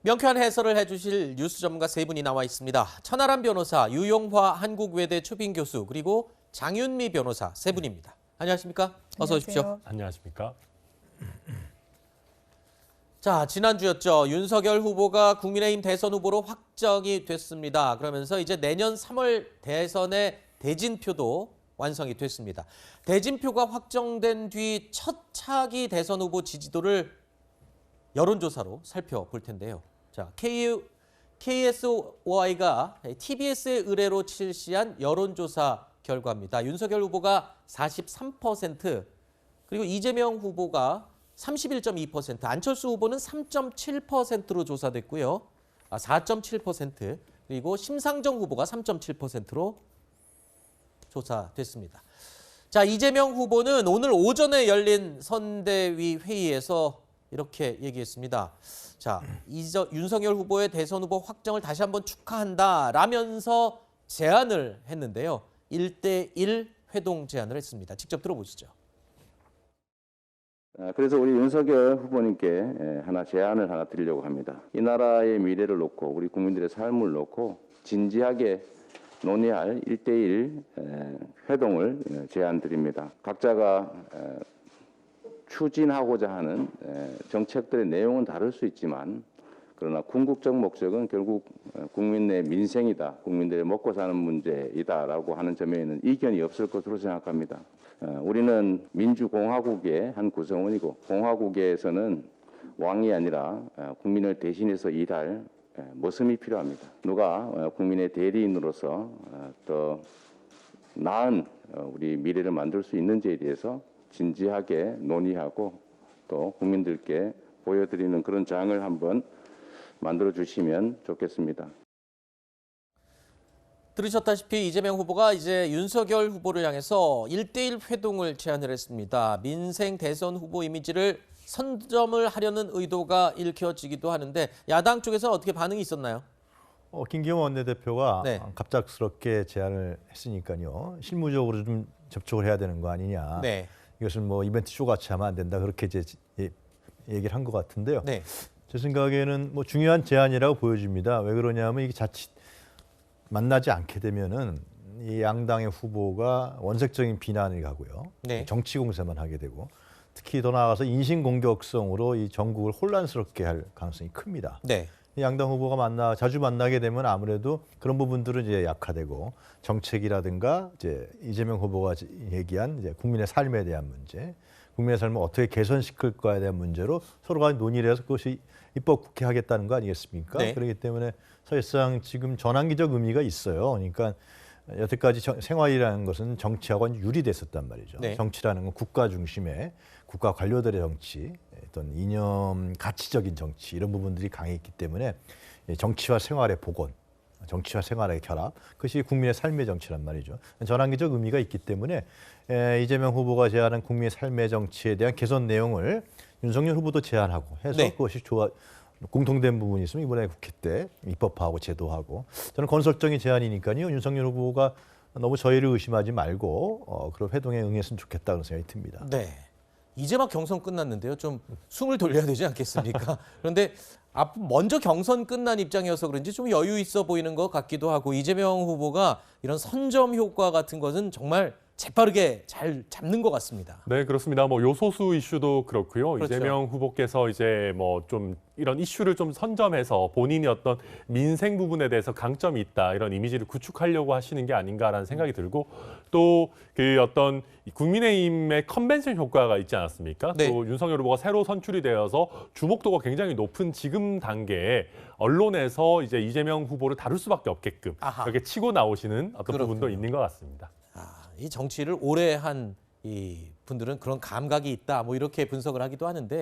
명쾌한 해설을 해주실 뉴스 전문가 세 분이 나와 있습니다. 천하람 변호사, 유용화 한국외대 초빙 교수, 그리고 장윤미 변호사 세 분입니다. 안녕하십니까? 어서 오십시오. 안녕하십니까? 자, 지난주였죠. 윤석열 후보가 국민의힘 대선 후보로 확정이 됐습니다. 그러면서 이제 내년 3월 대선의 대진표도 완성이 됐습니다. 대진표가 확정된 뒤 첫 차기 대선 후보 지지도를 여론조사로 살펴볼 텐데요. 자, KSOI가 TBS의 의뢰로 실시한 여론조사 결과입니다. 윤석열 후보가 43%, 그리고 이재명 후보가 31.2%, 안철수 후보는 3.7%로 조사됐고요. 4.7%, 그리고 심상정 후보가 3.7%로 조사됐습니다. 자, 이재명 후보는 오늘 오전에 열린 선대위 회의에서 이렇게 얘기했습니다. 자, 윤석열 후보의 대선 후보 확정을 다시 한번 축하한다라면서 제안을 했는데요. 1대1 회동 제안을 했습니다. 직접 들어보시죠. 그래서 우리 윤석열 후보님께 하나 제안을 하나 드리려고 합니다. 이 나라의 미래를 놓고 우리 국민들의 삶을 놓고 진지하게 논의할 1대1 회동을 제안드립니다. 각자가 추진하고자 하는 정책들의 내용은 다를 수 있지만, 그러나 궁극적 목적은 결국 국민의 민생이다, 국민들의 먹고 사는 문제이다라고 하는 점에는 이견이 없을 것으로 생각합니다. 우리는 민주공화국의 한 구성원이고, 공화국에서는 왕이 아니라 국민을 대신해서 일할 모습이 필요합니다. 누가 국민의 대리인으로서 더 나은 우리 미래를 만들 수 있는지에 대해서 진지하게 논의하고 또 국민들께 보여드리는 그런 장을 한번 만들어 주시면 좋겠습니다. 들으셨다시피 이재명 후보가 이제 윤석열 후보를 향해서 1대1 회동을 제안을 했습니다. 민생 대선 후보 이미지를 선점을 하려는 의도가 읽혀지기도 하는데, 야당 쪽에서 어떻게 반응이 있었나요? 김기현 원내대표가 네. 갑작스럽게 제안을 했으니까요. 실무적으로 좀 접촉을 해야 되는 거 아니냐. 네. 이것을 뭐 이벤트 쇼같이 하면 안 된다. 그렇게 이제 얘기를 한 것 같은데요. 네. 제 생각에는 뭐 중요한 제안이라고 보여집니다. 왜 그러냐면 이게 자칫 만나지 않게 되면은 이 양당의 후보가 원색적인 비난을 가고요. 네. 정치 공세만 하게 되고, 특히 더 나아가서 인신 공격성으로 이 전국을 혼란스럽게 할 가능성이 큽니다. 네. 양당 후보가 자주 만나게 되면 아무래도 그런 부분들은 이제 약화되고, 정책이라든가 이제 이재명 후보가 얘기한 이제 국민의 삶에 대한 문제, 국민의 삶을 어떻게 개선시킬 거에 대한 문제로 서로가 논의를 해서 그것이 입법국회하겠다는 거 아니겠습니까? 네. 그렇기 때문에 사실상 지금 전환기적 의미가 있어요. 그러니까 여태까지 생활이라는 것은 정치하고는 유리됐었단 말이죠. 네. 정치라는 건 국가 중심의 국가 관료들의 정치, 어떤 이념, 가치적인 정치, 이런 부분들이 강했기 때문에 정치와 생활의 복원, 정치와 생활의 결합, 그것이 국민의 삶의 정치란 말이죠. 전환기적 의미가 있기 때문에 이재명 후보가 제안한 국민의 삶의 정치에 대한 개선 내용을 윤석열 후보도 제안하고 해서 네. 그것이 공통된 부분이 있으면 이번에 국회 때 입법화하고 제도하고, 저는 건설적인 제안이니까요. 윤석열 후보가 너무 저희를 의심하지 말고 그런 회동에 응했으면 좋겠다 그런 생각이 듭니다. 네. 이제 막 경선 끝났는데요. 좀 숨을 돌려야 되지 않겠습니까? 그런데 먼저 경선 끝난 입장이어서 그런지 좀 여유 있어 보이는 것 같기도 하고, 이재명 후보가 이런 선점 효과 같은 것은 정말 재빠르게 잘 잡는 것 같습니다. 네, 그렇습니다. 뭐 요소수 이슈도 그렇고요. 그렇죠. 이재명 후보께서 이제 뭐 좀 이런 이슈를 좀 선점해서 본인이 어떤 민생 부분에 대해서 강점이 있다, 이런 이미지를 구축하려고 하시는 게 아닌가라는 생각이 들고, 또 그 어떤 국민의힘의 컨벤션 효과가 있지 않았습니까? 네. 또 윤석열 후보가 새로 선출이 되어서 주목도가 굉장히 높은 지금 단계에 언론에서 이제 이재명 후보를 다룰 수밖에 없게끔 아하. 이렇게 치고 나오시는 어떤 그렇군요. 부분도 있는 것 같습니다. 이 정치를 오래 한 이 분들은 그런 감각이 있다, 뭐 이렇게 분석을 하기도 하는데,